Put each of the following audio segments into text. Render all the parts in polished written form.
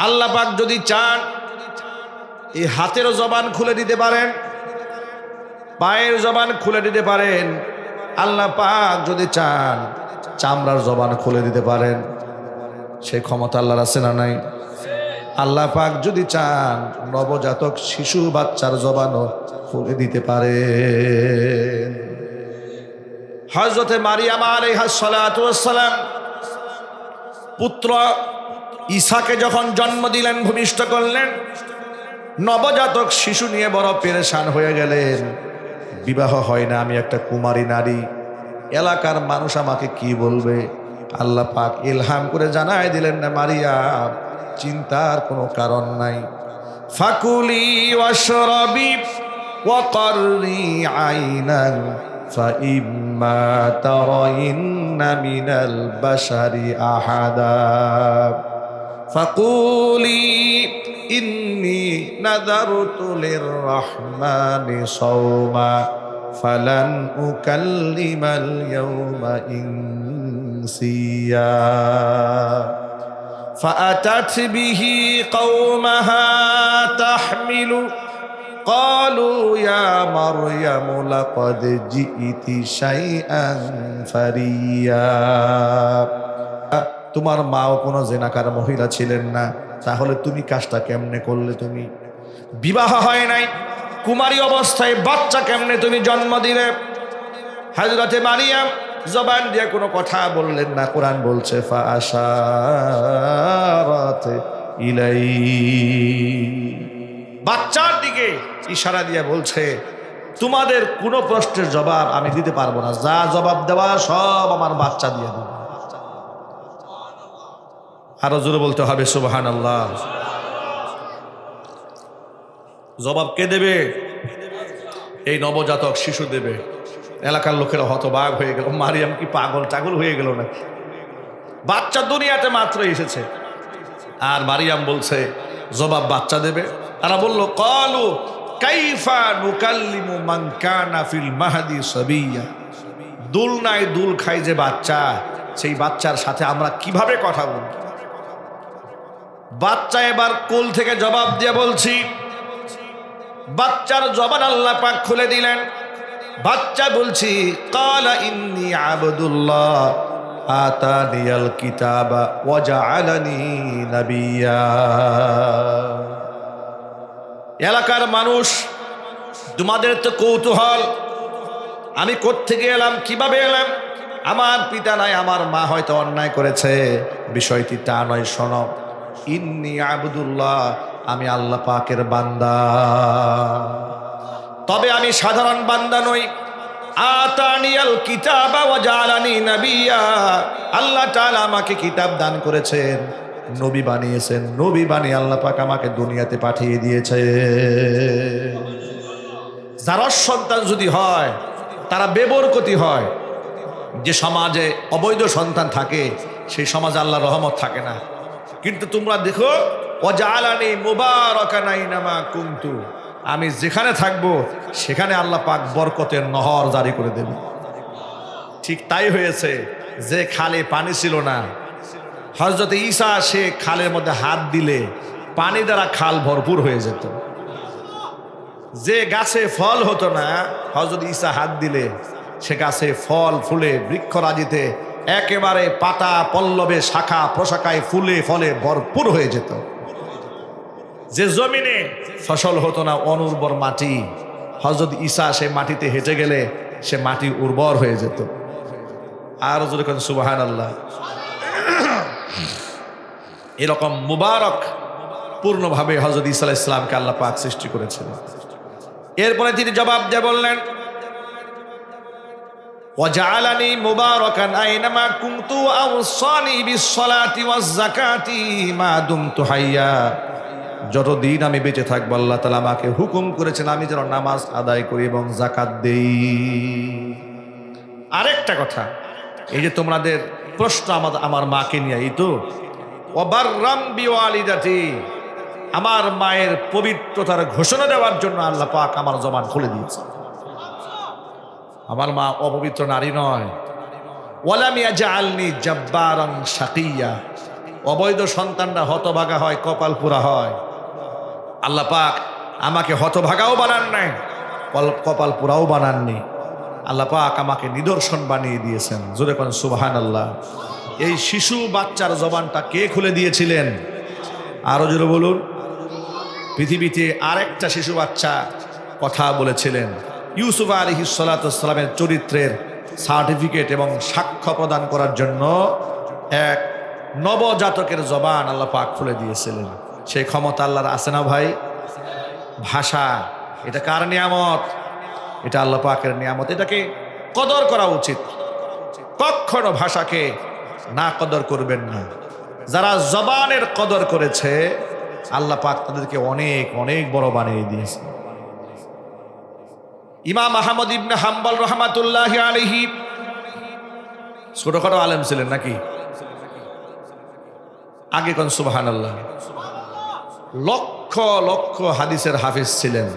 আল্লাহ পাক যদি চান এই হাতের জবান খুলে দিতে পারেন, পায়ের জবান খুলে দিতে পারেন। আল্লাহ পাক যদি চান চামড়ার জবান খুলে দিতে পারেন। সেই ক্ষমতা আল্লাহর আছে না নাই? আল্লাহ পাক যদি চান নবজাতক শিশু বাচ্চার জবানও খুলে দিতে পারেন। হযরতে মারিয়াম আলাইহিস সালাতু ওয়াস সালাম পুত্র ঈসাকে যখন জন্ম দিলেন, ভূমিষ্ঠ করলেন, নবজাতক শিশু নিয়ে বড় পেরেশান হয়ে গেলেন। বিবাহ হয় না, আমি একটা কুমারী নারী, এলাকার মানুষ আমাকে কি বলবে? আল্লাহ পাক ইলহাম করে জানায় দিলেন, না মারিয়াম, চিন্তার কোনো কারণ নাই। ফাকুলি ওয়াশরাবি ওয়া কররি আইনান ফাইম্মা তারাইন্না মিনাল বাশারি আহাদা ফাকুলি ইন্নী নাযারতু লিররহমানি সাওমা ফালান উকাল্লিমাল ইয়াওমা ইনসিয়া فأتت به قومها تحمله قالوا يا مريم لقد جئت شيئا فريا। তোমার মাও কোনো জেনাকার মহিলা ছিলেন না, তাহলে তুমি কাজটা কেমনে করলে? তুমি বিবাহ হয় নাই, কুমারী অবস্থায় বাচ্চা কেমনে তুমি জন্ম দিলে? হযরতে মারিয়াম জবান দিয়ে কোনো কথা বললেন না। কোরআন বলছে ফাআশারাত ইলাই, বাচ্চার দিকে ইশারা দিয়ে বলছে, তোমাদের কোনো প্রশ্নের জবাব আমি দিতে পারবো না, যা জবাব দেওয়া সব আমার বাচ্চা দিয়ে দেবে। আরো জোরে বলতে হবে সুবহানাল্লাহ। জবাব কে দেবে? এই নবজাতক শিশু দেবে। এলাকার লোকেরা হতবাক হয়ে গেল, মারিয়াম কি পাগল টাগল হয়ে গেল নাকি? বাচ্চা দুনিয়াতে মাত্র এসেছে আর মারিয়াম বলছে জবাব বাচ্চা দেবে। তারা বলল, ক্বালু কাইফা নুকাল্লিমু মান কানা ফিল মাহদি সাবিয়্যা, দুল নাই দুল খাই যে বাচ্চা, সেই বাচ্চার সাথে আমরা কিভাবে কথা বলব? বাচ্চা এবার কোল থেকে জবাব দিয়ে বলছি, বাচ্চার জবান আল্লাহ পাক খুলে দিলেন। বাচ্চা বলছি, কালা ইন্নী আবদুল্লাহ আতানিয়াল কিতাবা ওয়া জাআলানি নাবিয়্যা। এলাকার মানুষ, তোমাদের তো কৌতূহল, আমি কোত্থেকে এলাম, কিভাবে এলাম? আমার পিতা নাই, আমার মা হয়তো অন্যায় করেছে, বিষয়টি তা নয়। শোনো, ইন্নী আবদুল্লাহ, আমি আল্লাহ পাকের বান্দা, তবে আমি সাধারণ বান্দা নই। আতানিয়াল কিতাবা ওয়া জাআলানি নাবিয়্যা, আল্লাহ তাআলা আমাকে কিতাব দান করেছেন, নবী বানিয়েছেন, নবী বানিয়ে আল্লাহ পাক আমাকে দুনিয়াতে পাঠিয়ে দিয়েছে। যার সন্তান যদি হয় তারা বেবরকতি হয়। যে সমাজে অবৈধ সন্তান থাকে সেই সমাজে আল্লাহর রহমত থাকে না। কিন্তু তোমরা দেখো, ওয়া জাআলানি মুবারাকান আইনামা কুনতু, আমি যেখানে থাকবো সেখানে আল্লাহ পাক বরকতের নহর জারি করে দেবে। ঠিক তাই হয়েছে। যে খালে পানি ছিল না, হযরত ঈসা সে খালের মধ্যে হাত দিলে পানি দ্বারা খাল ভরপুর হয়ে যেত। যে গাছে ফল হতো না, হযরত ঈসা হাত দিলে সে গাছে ফল ফুলে বৃক্ষরাজিতে একেবারে পাতা পল্লবে শাখা প্রশাখায় ফুলে ফলে ভরপুর হয়ে যেত। যে জমিনে ফসল হতো না, অনুর্বর মাটি, হযরত ঈসা সে মাটিতে হেঁটে গেলে সে মাটি উর্বর হয়ে যেত। আর যদি কোন সুবহানাল্লাহ। এরকম মুবারক পূর্ণভাবে হযরত ঈসা আলাইহিস সালামকে আল্লাহ পাক সৃষ্টি করেছিলেন। এরপরে তিনি জবাব দিয়ে বললেন, ওয়া জাআলানি মুবারাকান আইনামা কুনতু আওসানি বিস-সালাতি ওয়াজ-যাকাতি মা দুমতু হাইয়া, যতদিন আমি বেঁচে থাকবো আল্লাহ তাআলা আমাকে হুকুম করেছেন আমি যেন নামাজ আদায় করি এবং যাকাত দেই। আরেকটা কথা, এই যে তোমাদের প্রশ্ন আমার মাকে নিয়ে, এই তো ওয়া বাররাম বিওয়ালিদাতি, আমার মায়ের পবিত্রতার ঘোষণা দেওয়ার জন্য আল্লাহ পাক আমার জবান খুলে দিয়েছে। আমার মা অপবিত্র নারী নয়। ওয়ালাম ইয়াজআলনি জাব্বারান শাকিয়্যা, অবৈধ সন্তানরা হতভাগা হয়, কপাল পুরা হয়। আল্লাহ পাক আমাকে হতভাগাও বানান নাই, কপাল পুরাও বানাননি। আল্লাহ পাক আমাকে নিদর্শন বানিয়ে দিয়েছেন। জোরে কোন সুবহানাল্লাহ। এই শিশু বাচ্চার জবানটা কে খুলে দিয়েছিলেন? আরো জোরে বলুন। পৃথিবীতে আরেকটা শিশু বাচ্চা কথা বলেছিলেন। ইউসুফ আলাইহিস সালাতু ওয়াস সালামের চরিত্রের সার্টিফিকেট এবং সাক্ষ্য প্রদান করার জন্য এক নবজাতকের জবান আল্লাহ পাক খুলে দিয়েছিলেন। সেই ক্ষমতা আল্লাহর আছে না ভাই? ভাষা এটা কার নিয়ামত? এটা আল্লাহ পাকের নিয়ামত। এটাকে কদর করা উচিত। কখনো ভাষাকে না কদর করবেন না। যারা জবানের কদর করেছে আল্লাহ পাক তাদেরকে অনেক অনেক বড় বানিয়ে দিয়েছে। ইমাম আহমদ ইবনে হাম্বল রহমাতুল্লাহি আলাইহি ছোটখাটো আলেম ছিলেন নাকি? আগে কোন সুবহানাল্লাহ। লক্ষ লক্ষ হাদিসের হাফিজ ছিলেন।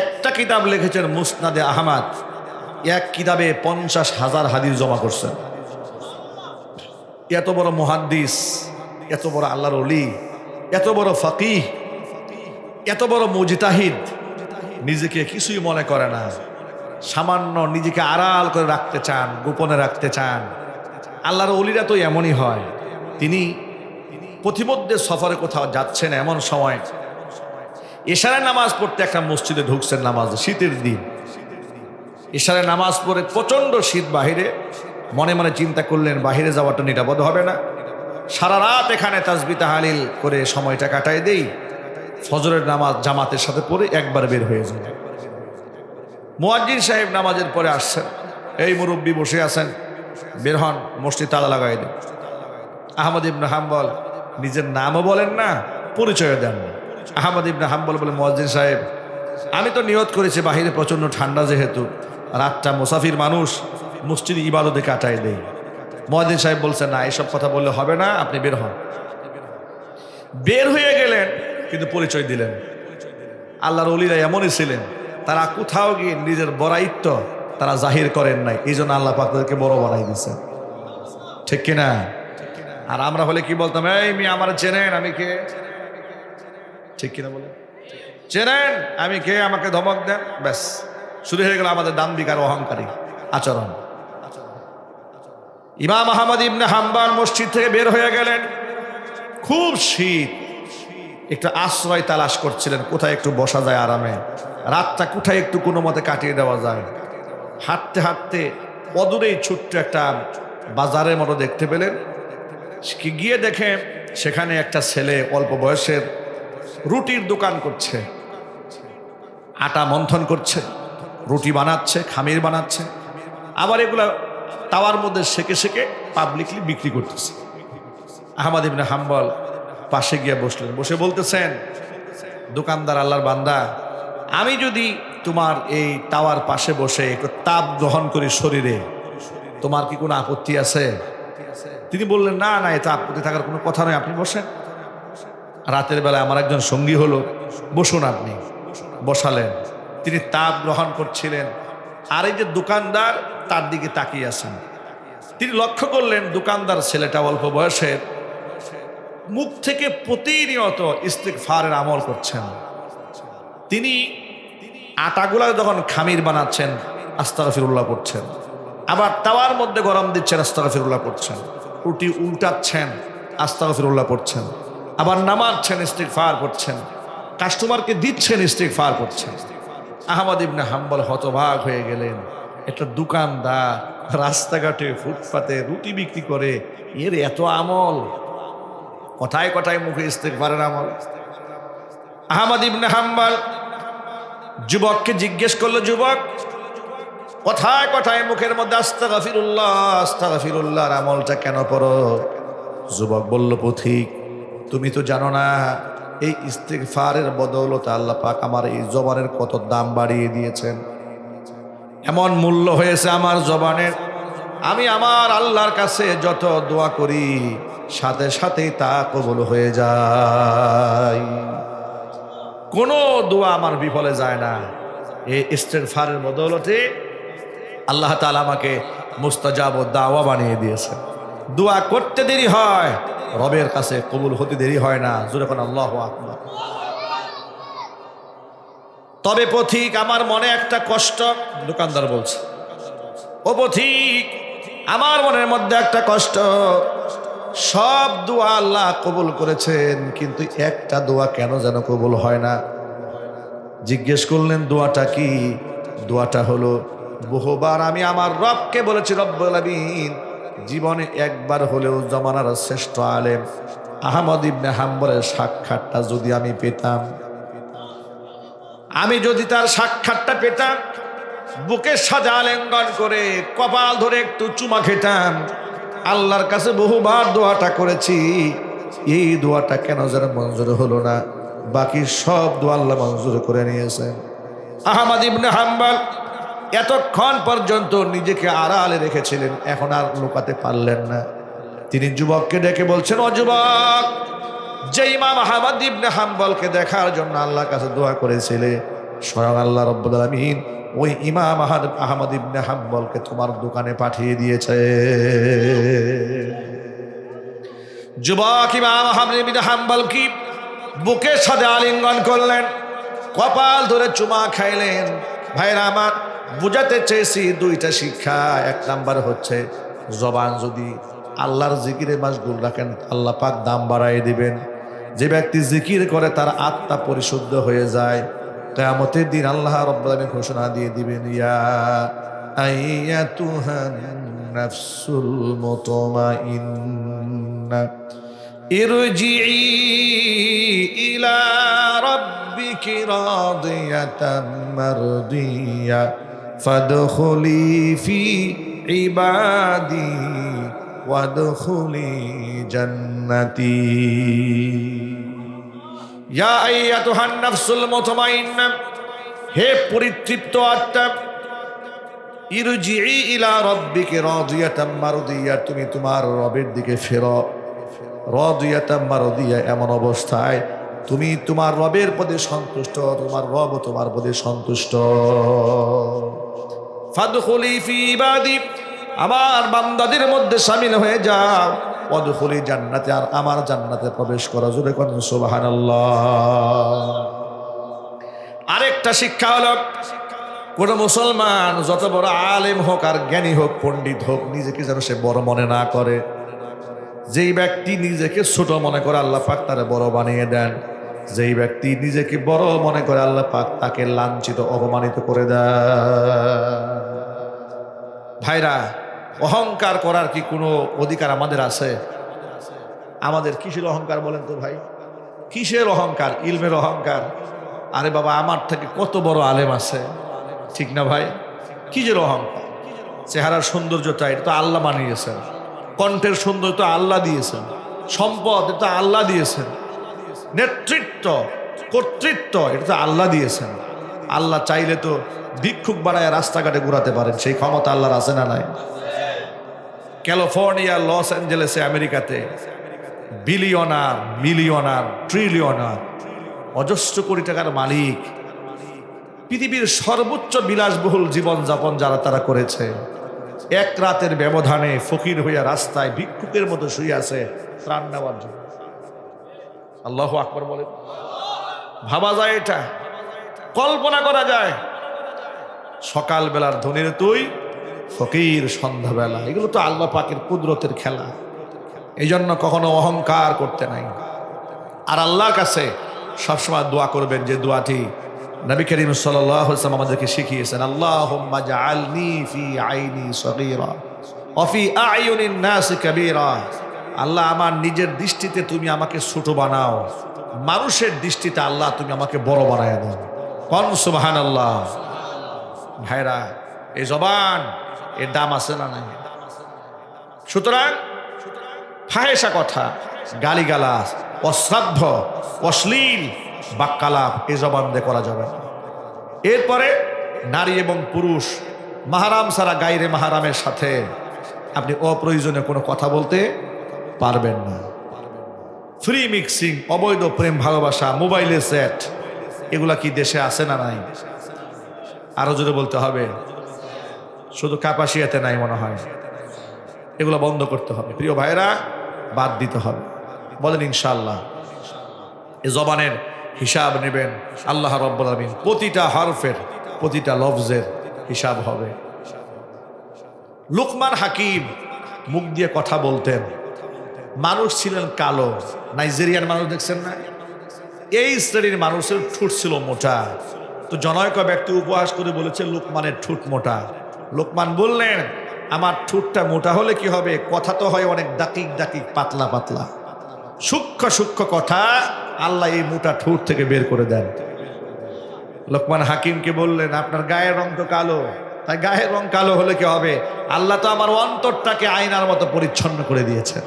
একটা কিতাব লিখেছেন মুসনাদে আহমদ। এক কিতাবে 50,000 হাদিস জমা করছেন। এত বড় মুহাদ্দিস, এত বড় আল্লাহর ওলি, এত বড় ফাকিহ, এত বড় মুজতাহিদ, নিজেকে কিছুই মনে করে না। সামান্য নিজেকে আড়াল করে রাখতে চান, গোপনে রাখতে চান। আল্লাহর ওলিরা তো এমনই হয়। তিনি পথিমধ্যে সফরে কোথাও যাচ্ছেন, এমন সময় ইশারায় নামাজ পড়তে একটা মসজিদে ঢুকছেন নামাজে, শীতের দিন। ইশারায় নামাজ পড়ে প্রচণ্ড শীত বাহিরে, মনে মনে চিন্তা করলেন বাহিরে যাওয়াটা নিরাপদ হবে না, সারা রাত এখানে তাসবিহ তাহলিল করে সময়টা কাটাই দেই, ফজরের নামাজ জামাতের সাথে পড়ে একবার বের হয়ে যাবে। মুয়াজ্জিন সাহেব নামাজের পরে আসছেন, এই মুরব্বী বসে আছেন, বের হন, মসজিদ তালা লাগাই দেন। আহমদ ইবনে হাম্বল নিজের নামও বলেন না, পরিচয় দেন না। আহমদ ইবনে হাম্বল বলে, মুয়াজ্জিন সাহেব আমি তো নিয়ত করেছি বাহিরে প্রচণ্ড ঠান্ডা, যেহেতু রাতটা মুসাফির মানুষ, মসজিদ ইবাদতে কাটাই দেই। মুয়াজ্জিন সাহেব বলছেন, না এসব কথা বললে হবে না, আপনি বের হন। বের হয়ে গেলেন, কিন্তু পরিচয় দিলেন। আল্লাহর ওলিরা এমনই ছিলেন, তারা কোথাও গিয়ে নিজের বড়াইত্ব তারা জাহির করেন নাই, এই জন্য আল্লাহ পাক তাদেরকে বড় বানাই দিয়েছেন। ঠিক কিনা? আর আমরা হলে কি বলতাম, এই মি আমার চেনেন, আমি কে? ঠিক কিনা বলে? চেনেন আমি কে, আমাকে ধমক দেন, ব্যাস শুরু হয়ে গেল আমাদের দাম্ভিক আর অহংকারী আচরণ। ইমাম আহমদ ইবনে হাম্বল মসজিদ থেকে বের হয়ে গেলেন। খুব শীত, একটু আশ্রয় তালাশ করছিলেন, কোথায় একটু বসা যায় আরামে, রাতটা কোথায় একটু কোনো মতে কাটিয়ে দেওয়া যায়। হাঁটতে হাঁটতে অদূরেই ছোট্ট একটা বাজারের মতো দেখতে পেলেন। গিয়ে দেখে সেখানে একটা ছেলে অল্প বয়সের রুটির দোকান করছে, আটা মন্থন করছে, রুটি বানাচ্ছে, খামির বানাচ্ছে, আবার এগুলা তাওয়ার মধ্যে সেকে সেকে পাবলিকলি বিক্রি করতেছে। আহমদ ইবনে হাম্বল পাশে গিয়ে বসলেন, বসে বলতেছেন, দোকানদার আল্লাহর বান্দা, আমি যদি তোমার এই তাওয়ার পাশে বসে একটু তাপ গ্রহণ করি শরীরে, তোমার কি কোনো আপত্তি আছে? তিনি বললেন, না না, এতে আপত্তি থাকার কোনো কথা নয়, আপনি বসেন। রাতের বেলা আমার একজন সঙ্গী হলো, বসুন আপনি। বসালেন, তিনি তাপ গ্রহণ করছিলেন, আর এই যে দোকানদার তার দিকে তাকিয়ে আছেন। তিনি লক্ষ্য করলেন দোকানদার ছেলেটা অল্প বয়সের, মুখ থেকে প্রতিনিয়ত ইস্তিগফারের আমল করছেন। তিনি আটাগুলা যখন খামির বানাচ্ছেন আস্তাগফিরুল্লাহ করছেন, আবার তাওয়ার মধ্যে গরম দিচ্ছেন আস্তাগফিরুল্লাহ করছেন, রুটি উল্টাচ্ছেন আস্তাগফিরুল্লাহ করছেন, আবার নামাচ্ছেন ইস্তিগফার করছেন, কাস্টমারকে দিচ্ছেন ইস্তিগফার করছেন। আহমদ ইবনে হাম্বল হতবাক হয়ে গেলেন। একটা দোকানদার রাস্তাঘাটে ফুটপাতে রুটি বিক্রি করে, এর এত আমল, কথায় কথায় মুখে ইস্তিগফারের আমল। আহমদ ইবনে হাম্বল যুবককে জিজ্ঞেস করলো, যুবক কথায় কথায় মুখের মধ্যে আস্তাগফিরুল্লাহ আস্তাগফিরুল্লাহর আমলটা কেন পড়ো? যুবক বলল, পথিক তুমি তো জানো না এই ইস্তিগফারের বদৌলতে আল্লাহ পাক আমার এই জবানের কত দাম বাড়িয়ে দিয়েছেন, এমন মূল্য হয়েছে আমার জবানের, আমি আমার আল্লাহর কাছে যত দোয়া করি সাথে সাথেই তা কবুল হয়ে যায়, কোনো দোয়া আমার বিফলে যায় না। এই ইস্তিগফারের বদৌলতে আল্লাহ তাআলা আমাকে মুস্তাজাব ও দাওয়া বানিয়ে দিয়েছেন। দোয়া করতে দেরি হয়, রবের কাছে কবুল হতে দেরি হয় না। জোরে কোন আল্লাহু আকবার। তবে পথিক, আমার মনে একটা কষ্ট। দোকানদার বলছে, ও পথিক, আমার মনের মধ্যে একটা কষ্ট। সব দোয়া আল্লাহ কবুল করেছেন, কিন্তু একটা দোয়া কেন যেন কবুল হয় না। জিজ্ঞেস করলেন দোয়াটা কি? দোয়াটা হলো, বহুবার আমি আমার রবকে বলেছি, রব্বুল আলামিন, জীবনে একবার হলেও জমানার শ্রেষ্ঠ আলেম আহমদ ইবনে হাম্বলের সাক্ষাৎটা যদি আমি পেতাম, আমি যদি তার সাক্ষাৎটা পেতাম, বুকের সাথে আলিঙ্গন করে কপাল ধরে একটু চুমা খেতাম। আল্লাহর কাছে বহুবার দোয়াটা করেছি, এই দোয়াটা কেন যেন মঞ্জুর হলো না। বাকি সব দোয়া আল্লাহ মঞ্জুর করে নিয়েছেন। আহমদ ইবনে হাম্বল এতক্ষণ পর্যন্ত নিজেকে আড়ালে রেখেছিলেন, এখন আর লুকাতে পারলেন না। তিনি যুবককে ডেকে বলছেন, ও যুবক, যে ইমাম আহমদ ইবনে হাম্বলকে দেখার জন্য আল্লাহর কাছে দোয়া করেছিলে, স্বয়ং আল্লাহ রাব্বুল আলামিন ওই ইমাম আহমদ ইবনে হাম্বলকে তোমার দোকানে পাঠিয়ে দিয়েছে। যুবক ইমাম আহমদ ইবনে হাম্বল কি বুকের সাথে আলিঙ্গন করলেন, কপাল ধরে চুমা খাইলেন। ভাইরা আমার, বুঝাতে চেয়েছি দুইটা শিক্ষা। এক নাম্বার হচ্ছে, জবান যদি আল্লাহর জিকিরে মাশগুল রাখেন, আল্লাহ পাক দাম বাড়ায় দিবেন। যে ব্যক্তি জিকির করে তার আত্মা পরিশুদ্ধ হয়ে যায়। কিয়ামতের দিন আল্লাহ রাব্বুল আলামিন ঘোষণা দিয়ে দিবেন, ইয়া আইয়াতুহান নাফসুল মুতমাইন্না ইরজিই ইলা রাব্বিকি রাদিয়াতাম মারদিয়া ফাদখুলি ফি ইবাদি ওয়াদখুলি জান্নাতি। ইয়া আইয়াতুহান নাফসুল মুতমাইন্না, হে পরিতৃপ্ত আত্মা, ইরজিই ইলা রাব্বিকি রাদিয়াতাম মারদিয়া, তুমি তোমার রবের দিকে ফেরো। রাদিয়াতাম মারদিয়া, এমন অবস্থায় তুমি তোমার রবের প্রতি সন্তুষ্ট, তোমার রব তোমার প্রতি সন্তুষ্ট। ফাদখুলি ফি ইবাদি, আমার বান্দাদের মধ্যে শামিল হয়ে যাও। ওয়াদখুলি জান্নাতে, আর আমার জান্নাতে প্রবেশ করো। জোরে কোন সুবহানাল্লাহ। আরেকটা শিক্ষা হলো, কোন মুসলমান যত বড় আলেম হোক আর জ্ঞানী হোক, পণ্ডিত হোক, নিজেকে যেন সে বড় মনে না করে। যেই ব্যক্তি নিজেকে ছোট মনে করে, আল্লাহ পাক তারে বড় বানিয়ে দেন। যেই ব্যক্তি নিজেকে বড় মনে করে, আল্লাহ পাক তাকে লাঞ্ছিত, অপমানিত করে দেন। ভাইরা, অহংকার করার কি কোনো অধিকার আমাদের আছে? আমাদের কিসের অহংকার বলেন তো ভাই? কিসের অহংকার? ইলমের অহংকার। আরে বাবা, আমার থেকে কত বড় আলেম আছে, ঠিক না ভাই? কিসের অহংকার? চেহারার সৌন্দর্যতা এটা তো আল্লাহ বানিয়েছেন, কণ্ঠের সৌন্দর্য তো আল্লাহ দিয়েছেন, সম্পদ এটা আল্লাহ দিয়েছেন, নেতৃত্ব কর্তৃত্ব এটা তো আল্লাহ দিয়েছেন। আল্লাহ চাইলে তো ভিক্ষুক বানায় রাস্তাঘাটে ঘুরাতে পারেন, সেই ক্ষমতা আল্লাহর আছে না নাই? ক্যালিফোর্নিয়া, লস অ্যাঞ্জেলেসে, আমেরিকাতে বিলিয়নার, মিলিয়নার, ট্রিলিয়নার, অজস্র কোটি টাকার মালিক, পৃথিবীর সর্বোচ্চ বিলাসবহুল জীবনযাপন যারা তারা করেছে, এক রাতের ব্যবধানে ফকির হইয়া রাস্তায় ভিক্ষুকের মতো শুয়ে আছে ত্রাণ নেওয়ার জন্য। আল্লাহু আকবার বলে। ভাবা যায়, এটা কল্পনা করা যায়। সকালবেলার ধনীর তুই, ফকির সন্ধ্যাবেলা। এগুলো তো আল্লাহ পাকের কুদরতের খেলা। এই জন্য কখনো অহংকার করতে নাই। আর আল্লাহর কাছে সবসময় দোয়া করবেন, যে দোয়াটি নবী করিম সাল্লাল্লাহু আলাইহি ওয়াসাল্লাম আমাদেরকে শিখিয়েছেন, আল্লাহুম্মা জাআলনি ফি আইনি সগীরা ওয়া ফি আ'য়ুনিন নাস কাবীরা। আল্লাহ, আমার নিজের দৃষ্টিতে তুমি আমাকে ছোট বানাও, মানুষের দৃষ্টিতে আল্লাহ তুমি আমাকে বড় বানায় দাও। কোন সুবহানাল্লাহ। ভাইরা, এই জবান এর দাম আছে না নাই? সুতরাং ফাহেসা কথা, গালিগালাজ, অশ্রাদ্ধ, অশ্লীল বাক্যালাপ এই জবান দিয়ে করা যাবে না। এরপরে নারী এবং পুরুষ মাহারাম ছাড়া গায়রে মাহারামের সাথে আপনি অপ্রয়োজনীয় কোনো কথা বলতে পারবেন না। ফ্রি মিক্সিং, অবৈধ প্রেম ভালোবাসা, মোবাইলে চ্যাট, এগুলা কি দেশে আছে না নাই? আরো জোরে বলতে হবে, শুধু কাপাসিয়াতে নাই মনে হয়। এগুলো বন্ধ করতে হবে প্রিয় ভাইরা, বাদ দিতে হবে। বলেন ইনশাআল্লাহ। এ জবানের হিসাব নেবেন আল্লাহ রাব্বুল আলামিন, প্রতিটা হরফের প্রতিটা লফজের হিসাব হবে। লুকমান হাকিম মুখ দিয়ে কথা বলতেন। মানুষ ছিলেন কালো, নাইজেরিয়ান মানুষ দেখছেন না, এই শ্রেণীর মানুষের ঠোঁট ছিল মোটা। তো জনৈক ব্যক্তি উপহাস করে বলেছে লুকমানের ঠোঁট মোটা। লুকমান বললেন, আমার ঠোঁটটা মোটা হলে কি হবে, কথা তো হয় অনেক দাকিক দাকিক, পাতলা পাতলা, সূক্ষ্ম সূক্ষ্ম কথা আল্লাহ এই মোটা ঠোঁট থেকে বের করে দেন। লোকমান হাকিমকে বললেন, আপনার গায়ের রং তো কালো, তাই গায়ের রং কালো হলে কি হবে, আল্লাহ তো আমার অন্তরটাকে আয়নার মতো পরিচ্ছন্ন করে দিয়েছেন।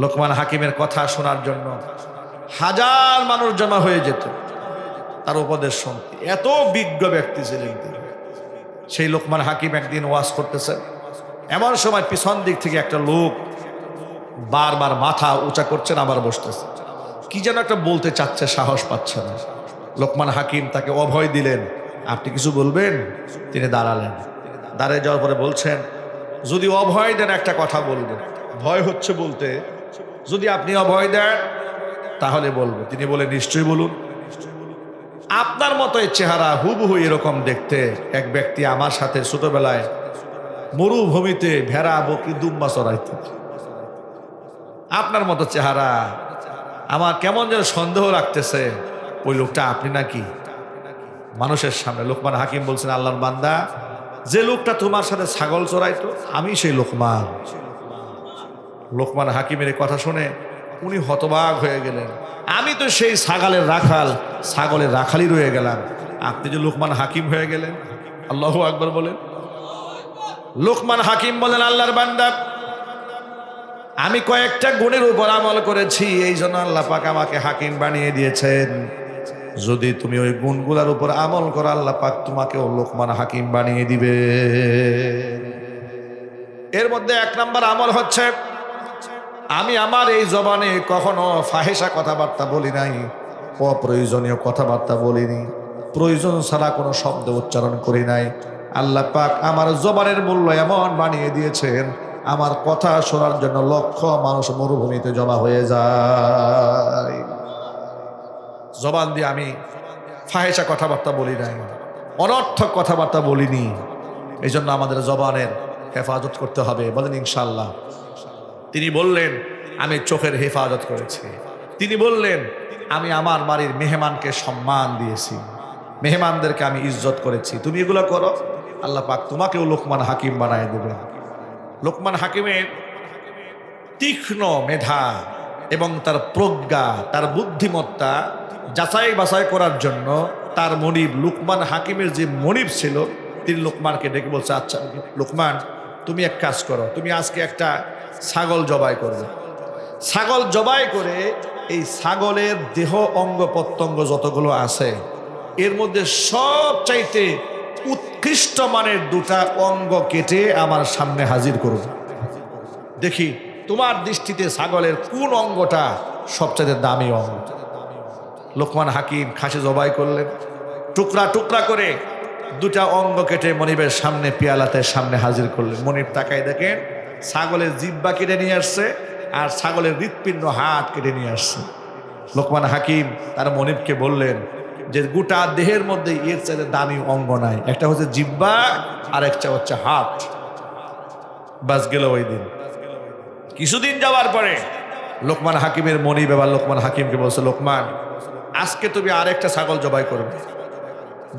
লোকমান হাকিমের কথা শোনার জন্য হাজার মানুষ জমা হয়ে যেত তার উপদেশ শুনতে, এত বিজ্ঞ ব্যক্তি ছিলেন তিনি। সেই লোকমান হাকিম একদিন ওয়াজ করতেছেন, এমন সময় পিছন দিক থেকে একটা লোক বারবার মাথা উঁচা করছেন, আবার বসতেছে, কি যেন একটা বলতে চাচ্ছে, সাহস পাচ্ছে না। লোকমান হাকিম তাকে অভয় দিলেন, আপনি কিছু বলবেন? তিনি দাঁড়ালেন। দাঁড়িয়ে যাওয়ার পরে বলছেন, যদি অভয় দেন একটা কথা বলবো, ভয় হচ্ছে বলতে, যদি আপনি অভয় দেন তাহলে বলবো। তিনি বলে, নিশ্চয়ই বলুন। আপনার মতো চেহারা হুবহু এরকম দেখতে এক ব্যক্তি আমার সাথে ছোটবেলায় মরুভূমিতে ভেড়া বকরি দুম্বা চড়াইত, আপনার মতো চেহারা, আমার কেমন যেন সন্দেহ রাখতেছে ওই লোকটা আপনি নাকি। মানুষের সামনে লোকমান হাকিম বলছেন, আল্লাহর বান্দা, যে লোকটা তোমার সাথে ছাগল চড়াইতো আমি সেই লোকমান। লোকমান হাকিমের কথা শুনে উনি হতবাক হয়ে গেলেন, আমি তো সেই ছাগলের রাখাল, ছাগলের রাখালই রয়ে গেলাম, আপনি যে লোকমান হাকিম হয়ে গেলেন। আল্লাহু আকবার বলেন। লোকমান হাকিম বলেন, আল্লাহর বান্দা, আমি কয়েকটা গুণের উপর আমল করেছি, এই জন্য আল্লাহ পাক আমাকে হাকিম বানিয়ে দিয়েছেন। যদি তুমি ওই গুণগুলার উপর আমল করো, আল্লাহ পাক তোমাকে ও লোকমান হাকিম বানিয়ে দিবে। এর মধ্যে এক নাম্বার আমল হচ্ছে, আমি আমার এই জবানে কখনো ফাহেসা কথাবার্তা বলি নাই, অপ্রয়োজনীয় কথাবার্তা বলিনি, প্রয়োজন ছাড়া কোনো শব্দ উচ্চারণ করি নাই। আল্লাহ পাক আমার জবানের মূল্য এমন বানিয়ে দিয়েছেন, আমার কথা শোনার জন্য লক্ষ মানুষ মরুভূমিতে জমা হয়ে যায়। জবান দিয়ে আমি ফাহেসা কথাবার্তা বলি নাই, অনর্থক কথাবার্তা বলিনি। এই জন্য আমাদের জবানের হেফাজত করতে হবে। বলেন ইনশাআল্লাহ। তিনি বললেন, আমি চোখের হেফাজত করেছি। তিনি বললেন, আমি আমার বাড়ির মেহমানকে সম্মান দিয়েছি, মেহমানদেরকে আমি ইজ্জত করেছি। তুমি এগুলো করো, আল্লাহ পাক তোমাকেও লোকমান হাকিম বানায় দেবেন। লোকমান হাকিমের তীক্ষ্ণ মেধা এবং তার প্রজ্ঞা, তার বুদ্ধিমত্তা যাচাই বাছাই করার জন্য তার মনিব, লোকমান হাকিমের যে মনিব ছিল, তিনি লোকমানকে ডেকে বলছে, আচ্ছা লোকমান, তুমি এক কাজ করো, তুমি আজকে একটা ছাগল জবাই করবে। ছাগল জবাই করে এই ছাগলের দেহ অঙ্গ প্রত্যঙ্গ যতগুলো আছে, এর মধ্যে সবচাইতে উৎকৃষ্ট মানের দুটা অঙ্গ কেটে আমার সামনে হাজির করুন। দেখি তোমার দৃষ্টিতে ছাগলের কোন অঙ্গটা সবচাইতে দামি অঙ্গ। লোকমান হাকিম খাসি জবাই করলেন, টুকরা টুকরা করে দুটা অঙ্গ কেটে মনিবের সামনে, পিয়ালাতের সামনে হাজির করলেন। মনিব তাকায় দেখেন ছাগলের জিব্বা কেটে নিয়ে আসছে আর ছাগলের হৃৎপিণ্ড, হাত কেটে নিয়ে আসছে। লোকমান হাকিম তার মনিবকে বললেন যে গোটা দেহের মধ্যে এর চাইতে দামি অঙ্গ নাই, একটা হচ্ছে জিব্বা আর একটা হচ্ছে হাত। বাস গেল ওই দিন। কিছুদিন যাওয়ার পরে লোকমান হাকিমের মনিব এবার লোকমান হাকিমকে বলছে, লোকমান, আজকে তুমি আরেকটা ছাগল জবাই করবে।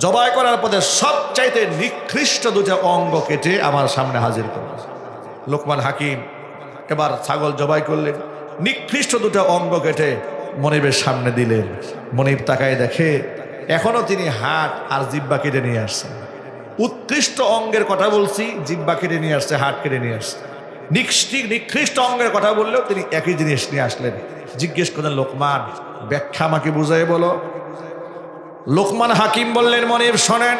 জবাই করার পরে সবচাইতে নিকৃষ্ট দুটা অঙ্গ কেটে আমার সামনে হাজির করবে। লোকমান হাকিম এবার ছাগল জবাই করলেন, নিকৃষ্ট দুটা অঙ্গ কেটে মনিবের সামনে দিলেন। মনিব তাকায় দেখে এখনো তিনি হাত আর জিব্বা কেটে নিয়ে আসছেন। উৎকৃষ্ট অঙ্গের কথা বলছি, জিব্বা কেটে নিয়ে আসছে, হাত কেটে নিয়ে আসছে। নিকৃষ্ট অঙ্গের কথা বললেও তিনি একই জিনিস নিয়ে আসলেন। জিজ্ঞেস করলেন, লোকমান, ব্যাখ্যা আমাকে বুঝাই বলো। লোকমান হাকিম বললেন, মনিব শোনেন,